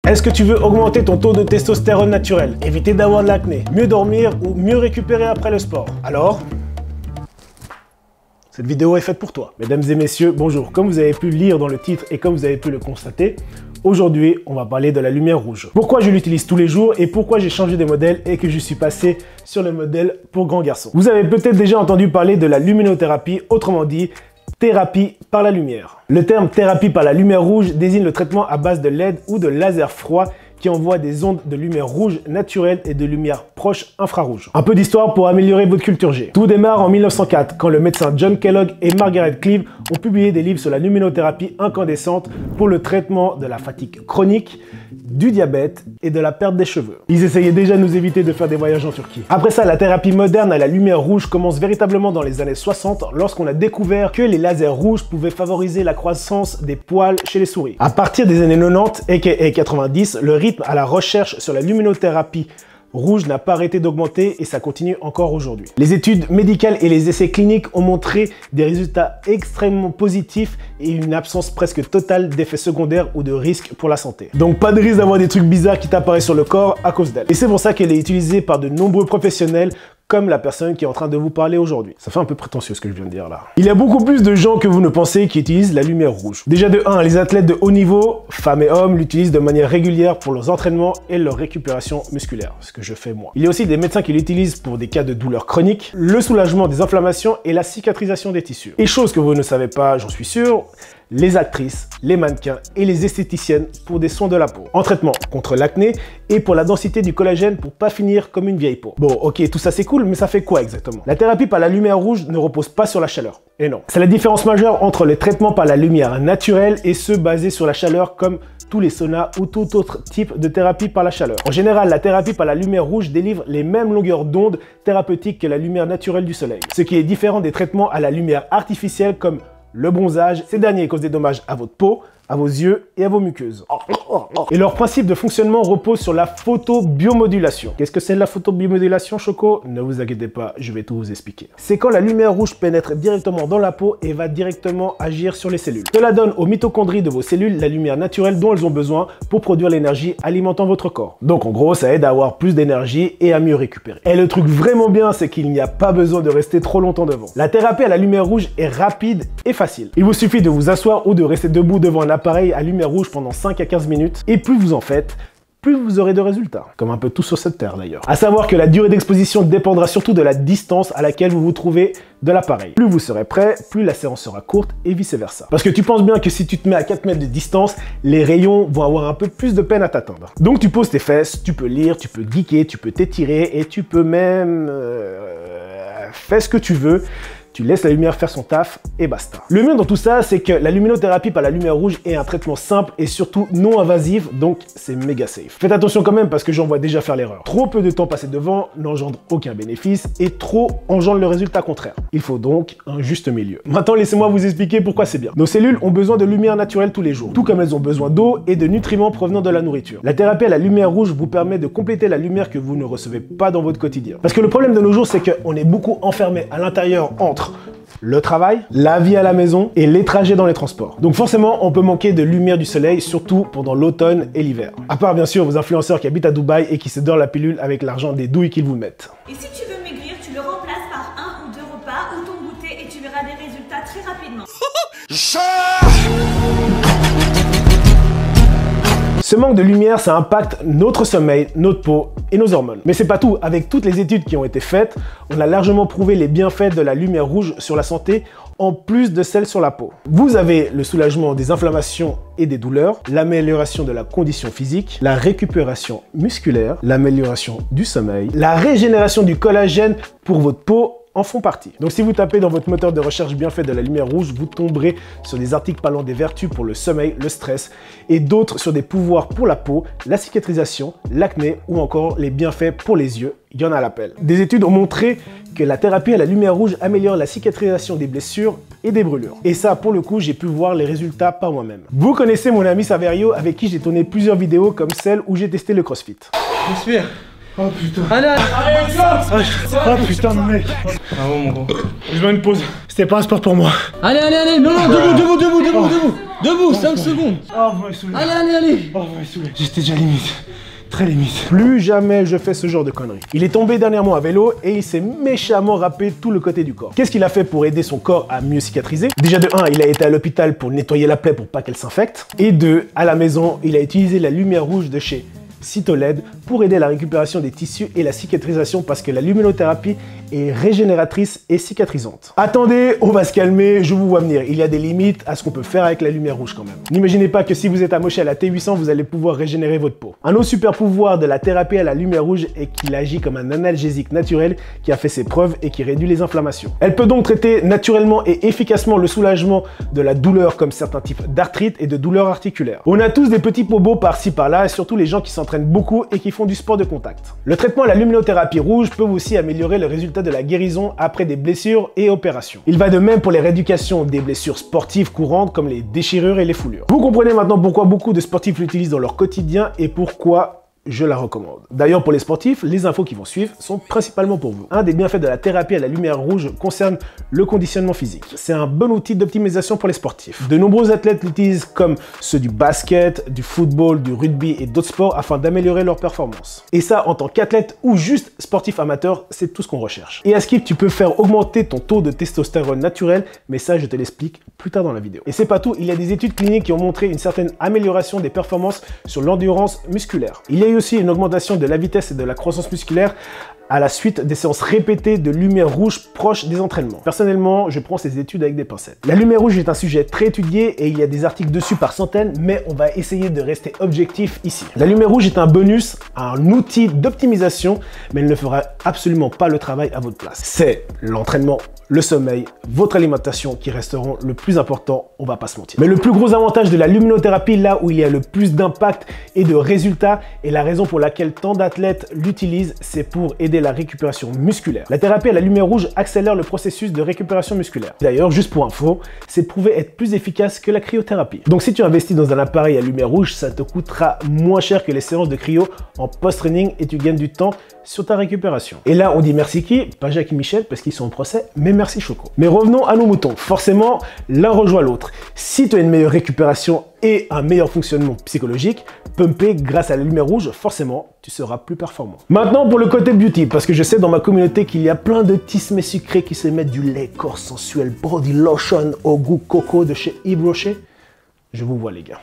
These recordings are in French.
Est-ce que tu veux augmenter ton taux de testostérone naturel, éviter d'avoir de l'acné, mieux dormir ou mieux récupérer après le sport? Alors, cette vidéo est faite pour toi. Mesdames et messieurs, bonjour. Comme vous avez pu lire dans le titre et comme vous avez pu le constater, aujourd'hui, on va parler de la lumière rouge. Pourquoi je l'utilise tous les jours et pourquoi j'ai changé de modèle et que je suis passé sur le modèle pour grands garçons. Vous avez peut-être déjà entendu parler de la luminothérapie, autrement dit, thérapie par la lumière. Le terme thérapie par la lumière rouge désigne le traitement à base de LED ou de laser froid qui envoie des ondes de lumière rouge naturelle et de lumière proche infrarouge. Un peu d'histoire pour améliorer votre culture G. Tout démarre en 1904 quand le médecin John Kellogg et Margaret Cleave ont publié des livres sur la luminothérapie incandescente pour le traitement de la fatigue chronique, du diabète et de la perte des cheveux. Ils essayaient déjà de nous éviter de faire des voyages en Turquie. Après ça, la thérapie moderne à la lumière rouge commence véritablement dans les années 60 lorsqu'on a découvert que les lasers rouges pouvaient favoriser la croissance des poils chez les souris. À partir des années 90 et 90, le rythme à la recherche sur la luminothérapie rouge n'a pas arrêté d'augmenter et ça continue encore aujourd'hui. Les études médicales et les essais cliniques ont montré des résultats extrêmement positifs et une absence presque totale d'effets secondaires ou de risques pour la santé. Donc pas de risque d'avoir des trucs bizarres qui t'apparaissent sur le corps à cause d'elle. Et c'est pour ça qu'elle est utilisée par de nombreux professionnels comme la personne qui est en train de vous parler aujourd'hui. Ça fait un peu prétentieux ce que je viens de dire là. Il y a beaucoup plus de gens que vous ne pensez qui utilisent la lumière rouge. Déjà de 1, les athlètes de haut niveau, femmes et hommes, l'utilisent de manière régulière pour leurs entraînements et leur récupération musculaire, ce que je fais moi. Il y a aussi des médecins qui l'utilisent pour des cas de douleurs chroniques, le soulagement des inflammations et la cicatrisation des tissus. Et chose que vous ne savez pas, j'en suis sûr, les actrices, les mannequins et les esthéticiennes pour des soins de la peau. En traitement contre l'acné et pour la densité du collagène pour pas finir comme une vieille peau. Bon, ok, tout ça c'est cool, mais ça fait quoi exactement? La thérapie par la lumière rouge ne repose pas sur la chaleur. Et non. C'est la différence majeure entre les traitements par la lumière naturelle et ceux basés sur la chaleur comme tous les saunas ou tout autre type de thérapie par la chaleur. En général, la thérapie par la lumière rouge délivre les mêmes longueurs d'onde thérapeutiques que la lumière naturelle du soleil. Ce qui est différent des traitements à la lumière artificielle comme le bronzage. Ces derniers causent des dommages à votre peau, à vos yeux et à vos muqueuses. Et leur principe de fonctionnement repose sur la photobiomodulation. Qu'est-ce que c'est la photobiomodulation, Choco? Ne vous inquiétez pas, je vais tout vous expliquer. C'est quand la lumière rouge pénètre directement dans la peau et va directement agir sur les cellules. Cela donne aux mitochondries de vos cellules la lumière naturelle dont elles ont besoin pour produire l'énergie alimentant votre corps. Donc en gros, ça aide à avoir plus d'énergie et à mieux récupérer. Et le truc vraiment bien, c'est qu'il n'y a pas besoin de rester trop longtemps devant. La thérapie à la lumière rouge est rapide et facile. Il vous suffit de vous asseoir ou de rester debout devant un appareil à lumière rouge pendant 5 à 15 minutes et plus vous en faites, plus vous aurez de résultats. Comme un peu tout sur cette terre d'ailleurs. À savoir que la durée d'exposition dépendra surtout de la distance à laquelle vous vous trouvez de l'appareil. Plus vous serez prêt, plus la séance sera courte et vice versa. Parce que tu penses bien que si tu te mets à 4 mètres de distance, les rayons vont avoir un peu plus de peine à t'atteindre. Donc tu poses tes fesses, tu peux lire, tu peux geeker, tu peux t'étirer et tu peux même... faire ce que tu veux. Tu laisses la lumière faire son taf et basta. Le mieux dans tout ça, c'est que la luminothérapie par la lumière rouge est un traitement simple et surtout non invasif, donc c'est méga safe. Faites attention quand même parce que j'en vois déjà faire l'erreur. Trop peu de temps passé devant n'engendre aucun bénéfice et trop engendre le résultat contraire. Il faut donc un juste milieu. Maintenant, laissez-moi vous expliquer pourquoi c'est bien. Nos cellules ont besoin de lumière naturelle tous les jours, tout comme elles ont besoin d'eau et de nutriments provenant de la nourriture. La thérapie à la lumière rouge vous permet de compléter la lumière que vous ne recevez pas dans votre quotidien. Parce que le problème de nos jours, c'est qu'on est beaucoup enfermé à l'intérieur entre le travail, la vie à la maison et les trajets dans les transports. Donc forcément, on peut manquer de lumière du soleil, surtout pendant l'automne et l'hiver. À part bien sûr vos influenceurs qui habitent à Dubaï et qui se dorent la pilule avec l'argent des douilles qu'ils vous mettent. Et si tu veux maigrir, tu le remplaces par 1 ou 2 repas ou ton goûter et tu verras des résultats très rapidement. Ce manque de lumière, ça impacte notre sommeil, notre peau et nos hormones. Mais c'est pas tout. Avec toutes les études qui ont été faites, on a largement prouvé les bienfaits de la lumière rouge sur la santé, en plus de celle sur la peau. Vous avez le soulagement des inflammations et des douleurs, l'amélioration de la condition physique, la récupération musculaire, l'amélioration du sommeil, la régénération du collagène pour votre peau en font partie. Donc si vous tapez dans votre moteur de recherche bienfaits de la lumière rouge, vous tomberez sur des articles parlant des vertus pour le sommeil, le stress et d'autres sur des pouvoirs pour la peau, la cicatrisation, l'acné ou encore les bienfaits pour les yeux. Il y en a à l'appel. Des études ont montré que la thérapie à la lumière rouge améliore la cicatrisation des blessures et des brûlures. Et ça, pour le coup, j'ai pu voir les résultats par moi-même. Vous connaissez mon ami Saverio avec qui j'ai tourné plusieurs vidéos comme celle où j'ai testé le CrossFit. Respire. Oh putain. Allez, allez. Oh putain de mec. Ah bon mon gros. Je mets une pause. C'était pas un sport pour moi. Allez, allez, allez. Non, non, debout, 5 secondes. Oh, vous m'avez saoulé. Allez. Oh, vous m'avez saoulé. J'étais déjà limite. Très limite. Plus jamais je fais ce genre de conneries. Il est tombé dernièrement à vélo et il s'est méchamment râpé tout le côté du corps. Qu'est-ce qu'il a fait pour aider son corps à mieux cicatriser? Déjà de 1, il a été à l'hôpital pour nettoyer la plaie pour pas qu'elle s'infecte. Et 2, à la maison, il a utilisé la lumière rouge de chez Cytoled pour aider la récupération des tissus et la cicatrisation parce que la luminothérapie est régénératrice et cicatrisante. Attendez, on va se calmer, je vous vois venir. Il y a des limites à ce qu'on peut faire avec la lumière rouge quand même. N'imaginez pas que si vous êtes amoché à la T800, vous allez pouvoir régénérer votre peau. Un autre super pouvoir de la thérapie à la lumière rouge est qu'il agit comme un analgésique naturel qui a fait ses preuves et qui réduit les inflammations. Elle peut donc traiter naturellement et efficacement le soulagement de la douleur comme certains types d'arthrite et de douleurs articulaires. On a tous des petits bobos par-ci par-là, et surtout les gens qui s'entraînent beaucoup et qui font du sport de contact. Le traitement à la luminothérapie rouge peut aussi améliorer le résultat de la guérison après des blessures et opérations. Il va de même pour les rééducations des blessures sportives courantes comme les déchirures et les foulures. Vous comprenez maintenant pourquoi beaucoup de sportifs l'utilisent dans leur quotidien et pourquoi je la recommande. D'ailleurs, pour les sportifs, les infos qui vont suivre sont principalement pour vous. Un des bienfaits de la thérapie à la lumière rouge concerne le conditionnement physique. C'est un bon outil d'optimisation pour les sportifs. De nombreux athlètes l'utilisent comme ceux du basket, du football, du rugby et d'autres sports afin d'améliorer leur performance. Et ça, en tant qu'athlète ou juste sportif amateur, c'est tout ce qu'on recherche. Et à Skip, tu peux faire augmenter ton taux de testostérone naturel, mais ça, je te l'explique plus tard dans la vidéo. Et c'est pas tout, il y a des études cliniques qui ont montré une certaine amélioration des performances sur l'endurance musculaire. Il y a eu aussi une augmentation de la vitesse et de la croissance musculaire à la suite des séances répétées de lumière rouge proche des entraînements. Personnellement, je prends ces études avec des pincettes. La lumière rouge est un sujet très étudié et il y a des articles dessus par centaines, mais on va essayer de rester objectif ici. La lumière rouge est un bonus, un outil d'optimisation, mais elle ne fera absolument pas le travail à votre place. C'est l'entraînement, le sommeil, votre alimentation qui resteront le plus important, on va pas se mentir. Mais le plus gros avantage de la luminothérapie, là où il y a le plus d'impact et de résultats, et la raison pour laquelle tant d'athlètes l'utilisent, c'est pour aider la récupération musculaire. La thérapie à la lumière rouge accélère le processus de récupération musculaire. D'ailleurs, juste pour info, c'est prouvé être plus efficace que la cryothérapie. Donc si tu investis dans un appareil à lumière rouge, ça te coûtera moins cher que les séances de cryo en post-training et tu gagnes du temps sur ta récupération. Et là, on dit merci qui? Pas Jacques et Michel parce qu'ils sont au procès, mais merci Choco. Mais revenons à nos moutons. Forcément, l'un rejoint l'autre. Si tu as une meilleure récupération et un meilleur fonctionnement psychologique, pumper grâce à la lumière rouge, forcément, tu seras plus performant. Maintenant, pour le côté beauty, parce que je sais dans ma communauté qu'il y a plein de tismes sucrés qui se mettent du lait corps sensuel body lotion au goût coco de chez Yves Rocher. Je vous vois les gars.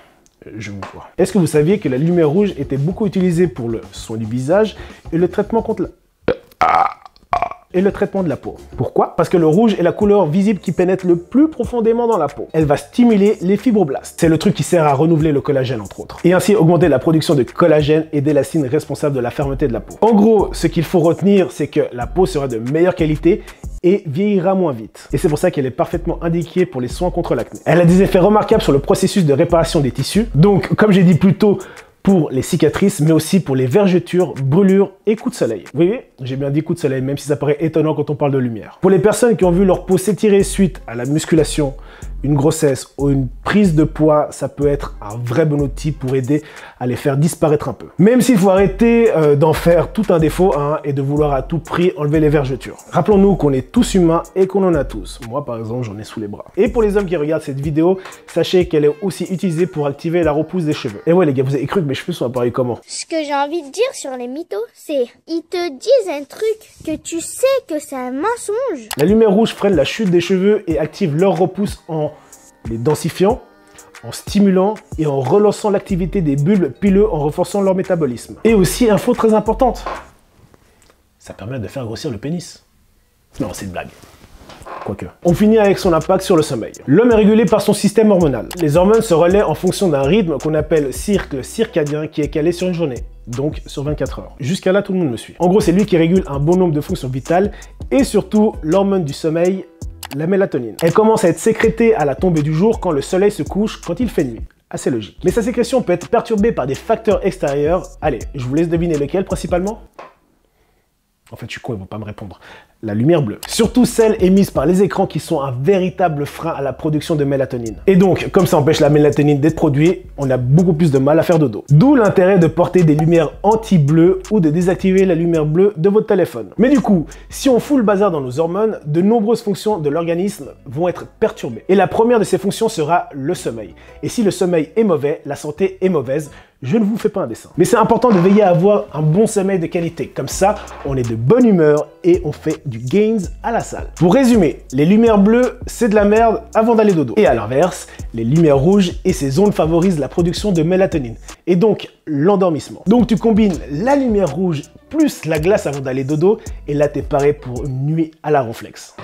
Je vous vois. Est-ce que vous saviez que la lumière rouge était beaucoup utilisée pour le soin du visage et le traitement contre la... et le traitement de la peau. Pourquoi? Parce que le rouge est la couleur visible qui pénètre le plus profondément dans la peau. Elle va stimuler les fibroblastes. C'est le truc qui sert à renouveler le collagène entre autres. Et ainsi augmenter la production de collagène et d'élastine responsable de la fermeté de la peau. En gros, ce qu'il faut retenir, c'est que la peau sera de meilleure qualité et vieillira moins vite. Et c'est pour ça qu'elle est parfaitement indiquée pour les soins contre l'acné. Elle a des effets remarquables sur le processus de réparation des tissus. Donc, comme j'ai dit plus tôt, pour les cicatrices, mais aussi pour les vergetures, brûlures et coups de soleil. Vous voyez, j'ai bien dit coups de soleil, même si ça paraît étonnant quand on parle de lumière. Pour les personnes qui ont vu leur peau s'étirer suite à la musculation, une grossesse ou une prise de poids, ça peut être un vrai bon outil pour aider à les faire disparaître un peu. Même s'il faut arrêter d'en faire tout un défaut et de vouloir à tout prix enlever les vergetures. Rappelons-nous qu'on est tous humains et qu'on en a tous. Moi par exemple, j'en ai sous les bras. Et pour les hommes qui regardent cette vidéo, sachez qu'elle est aussi utilisée pour activer la repousse des cheveux. Et ouais les gars, vous avez cru que mes cheveux sont apparus comment? Ce que j'ai envie de dire sur les mythos, c'est ils te disent un truc que tu sais que c'est un mensonge. La lumière rouge freine la chute des cheveux et active leur repousse en les densifiant, en stimulant et en relançant l'activité des bulbes pileux en renforçant leur métabolisme. Et aussi, info très importante, ça permet de faire grossir le pénis. Non, c'est une blague. Quoique. On finit avec son impact sur le sommeil. L'homme est régulé par son système hormonal. Les hormones se relaient en fonction d'un rythme qu'on appelle cycle circadien qui est calé sur une journée, donc sur 24 heures. Jusqu'à là, tout le monde me suit. En gros, c'est lui qui régule un bon nombre de fonctions vitales et surtout l'hormone du sommeil, la mélatonine. Elle commence à être sécrétée à la tombée du jour quand le soleil se couche, quand il fait nuit. Assez logique. Mais sa sécrétion peut être perturbée par des facteurs extérieurs. Allez, je vous laisse deviner lequel principalement. En fait, je suis con, ils vont pas me répondre. La lumière bleue. Surtout celle émise par les écrans qui sont un véritable frein à la production de mélatonine. Et donc, comme ça empêche la mélatonine d'être produite, on a beaucoup plus de mal à faire dodo. D'où l'intérêt de porter des lumières anti-bleues ou de désactiver la lumière bleue de votre téléphone. Mais du coup, si on fout le bazar dans nos hormones, de nombreuses fonctions de l'organisme vont être perturbées. Et la première de ces fonctions sera le sommeil. Et si le sommeil est mauvais, la santé est mauvaise. Je ne vous fais pas un dessin. Mais c'est important de veiller à avoir un bon sommeil de qualité. Comme ça, on est de bonne humeur et on fait du gains à la salle. Pour résumer, les lumières bleues, c'est de la merde avant d'aller dodo. Et à l'inverse, les lumières rouges et ces ondes favorisent la production de mélatonine et donc l'endormissement. Donc tu combines la lumière rouge plus la glace avant d'aller dodo et là t'es paré pour une nuit à la ronflex.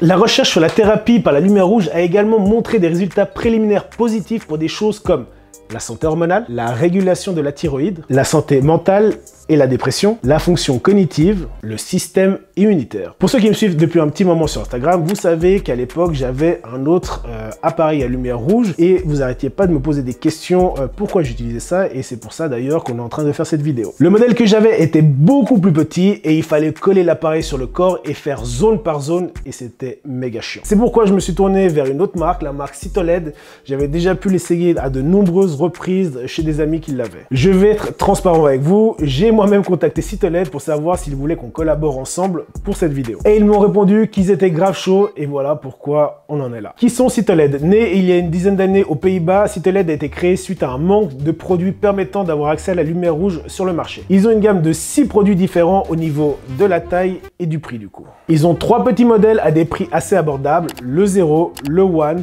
La recherche sur la thérapie par la lumière rouge a également montré des résultats préliminaires positifs pour des choses comme la santé hormonale, la régulation de la thyroïde, la santé mentale et la dépression, la fonction cognitive, le système immunitaire. Pour ceux qui me suivent depuis un petit moment sur Instagram, vous savez qu'à l'époque, j'avais un autre appareil à lumière rouge et vous arrêtiez pas de me poser des questions pourquoi j'utilisais ça et c'est pour ça d'ailleurs qu'on est en train de faire cette vidéo. Le modèle que j'avais était beaucoup plus petit et il fallait coller l'appareil sur le corps et faire zone par zone et c'était méga chiant. C'est pourquoi je me suis tourné vers une autre marque, la marque Cytoled. J'avais déjà pu l'essayer à de nombreuses reprises chez des amis qui l'avaient. Je vais être transparent avec vous, j'ai moi-même contacté Cytoled pour savoir s'ils voulaient qu'on collabore ensemble pour cette vidéo. Et ils m'ont répondu qu'ils étaient grave chauds et voilà pourquoi on en est là. Qui sont Cytoled? Né il y a une dizaine d'années aux Pays-Bas, Cytoled a été créé suite à un manque de produits permettant d'avoir accès à la lumière rouge sur le marché. Ils ont une gamme de 6 produits différents au niveau de la taille et du prix du coup. Ils ont 3 petits modèles à des prix assez abordables, le 0, le 1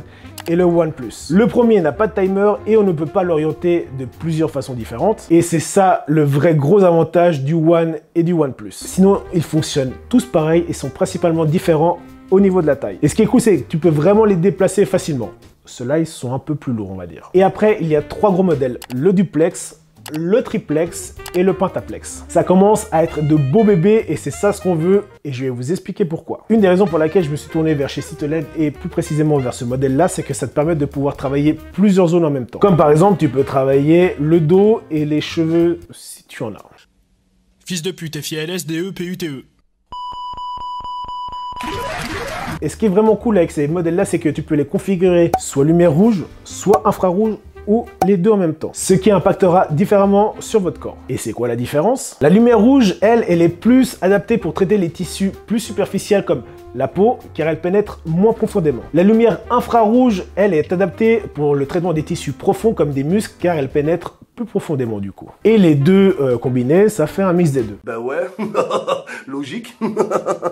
et le One Plus. Le premier n'a pas de timer et on ne peut pas l'orienter de plusieurs façons différentes. Et c'est ça le vrai gros avantage du One et du One Plus. Sinon, ils fonctionnent tous pareil et sont principalement différents au niveau de la taille. Et ce qui est cool, c'est que tu peux vraiment les déplacer facilement. Ceux-là, ils sont un peu plus lourds, on va dire. Et après, il y a 3 gros modèles. Le Duplex, le Triplex et le Pentaplex. Ça commence à être de beaux bébés et c'est ça ce qu'on veut et je vais vous expliquer pourquoi. Une des raisons pour laquelle je me suis tourné vers chez Cytoled et plus précisément vers ce modèle-là, c'est que ça te permet de pouvoir travailler plusieurs zones en même temps. Comme par exemple, tu peux travailler le dos et les cheveux si tu en as. Fils de pute, FILSDE, PUTE. Et ce qui est vraiment cool avec ces modèles-là, c'est que tu peux les configurer soit lumière rouge, soit infrarouge, ou les deux en même temps, ce qui impactera différemment sur votre corps. Et c'est quoi la différence? La lumière rouge, elle est plus adaptée pour traiter les tissus plus superficiels comme la peau, car elle pénètre moins profondément. La lumière infrarouge, elle est adaptée pour le traitement des tissus profonds comme des muscles, car elle pénètre plus profondément du coup. Et les deux combinés, ça fait un mix des deux. Bah ouais, logique.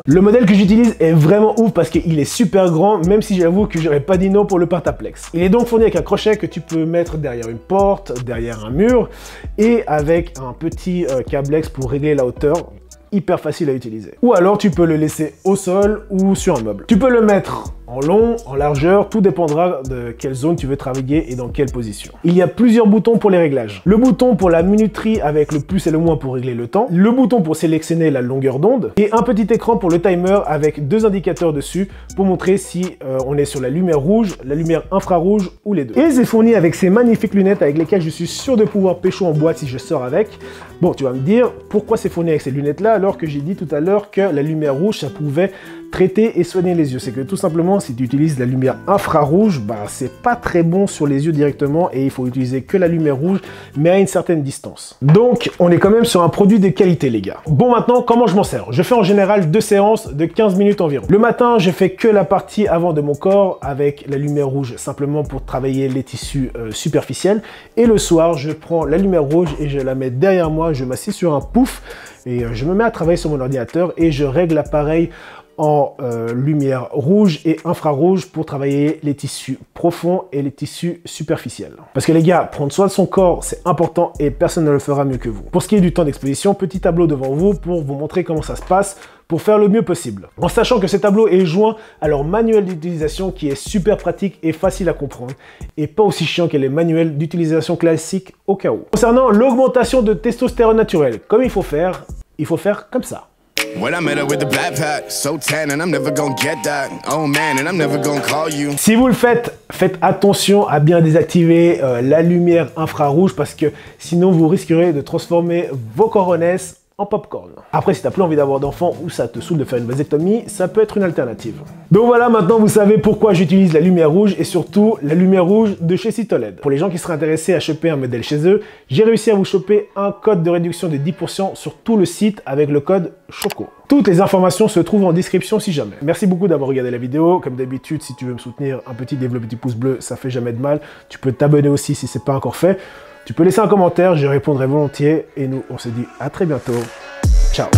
Le modèle que j'utilise est vraiment ouf parce qu'il est super grand, même si j'avoue que j'aurais pas dit non pour le Pentaplex. Il est donc fourni avec un crochet que tu peux mettre derrière une porte, derrière un mur, et avec un petit câblex pour régler la hauteur. Hyper facile à utiliser. Ou alors tu peux le laisser au sol ou sur un meuble. Tu peux le mettre en long, en largeur, tout dépendra de quelle zone tu veux travailler et dans quelle position. Il y a plusieurs boutons pour les réglages. Le bouton pour la minuterie avec le plus et le moins pour régler le temps, le bouton pour sélectionner la longueur d'onde et un petit écran pour le timer avec 2 indicateurs dessus pour montrer si on est sur la lumière rouge, la lumière infrarouge ou les deux. Et c'est fourni avec ces magnifiques lunettes avec lesquelles je suis sûr de pouvoir pécho en boîte si je sors avec. Bon, tu vas me dire pourquoi c'est fourni avec ces lunettes là alors que j'ai dit tout à l'heure que la lumière rouge ça pouvait traiter et soigner les yeux. C'est que tout simplement si tu utilises la lumière infrarouge, bah c'est pas très bon sur les yeux directement et il faut utiliser que la lumière rouge mais à une certaine distance. Donc on est quand même sur un produit de qualité les gars. Bon maintenant comment je m'en sers? Je fais en général 2 séances de 15 minutes environ. Le matin je fais que la partie avant de mon corps avec la lumière rouge simplement pour travailler les tissus superficiels et le soir je prends la lumière rouge et je la mets derrière moi, je m'assieds sur un pouf et je me mets à travailler sur mon ordinateur et je règle l'appareil en lumière rouge et infrarouge pour travailler les tissus profonds et les tissus superficiels. Parce que les gars, prendre soin de son corps, c'est important et personne ne le fera mieux que vous. Pour ce qui est du temps d'exposition, petit tableau devant vous pour vous montrer comment ça se passe pour faire le mieux possible. En sachant que ce tableau est joint à leur manuel d'utilisation qui est super pratique et facile à comprendre et pas aussi chiant que les manuels d'utilisation classiques au cas où. Concernant l'augmentation de testostérone naturel, comme il faut faire comme ça. Si vous le faites, faites attention à bien désactiver la lumière infrarouge parce que sinon vous risquerez de transformer vos coronesses en popcorn. Après, si t'as plus envie d'avoir d'enfants ou ça te saoule de faire une vasectomie, ça peut être une alternative. Donc voilà, maintenant vous savez pourquoi j'utilise la lumière rouge et surtout la lumière rouge de chez Cytoled. Pour les gens qui seraient intéressés à choper un modèle chez eux, j'ai réussi à vous choper un code de réduction de 10% sur tout le site avec le code CHOCO. Toutes les informations se trouvent en description si jamais. Merci beaucoup d'avoir regardé la vidéo. Comme d'habitude, si tu veux me soutenir, un petit développe, petit pouce bleu, ça fait jamais de mal. Tu peux t'abonner aussi si c'est pas encore fait. Tu peux laisser un commentaire, je répondrai volontiers. Et nous, on se dit à très bientôt. Ciao.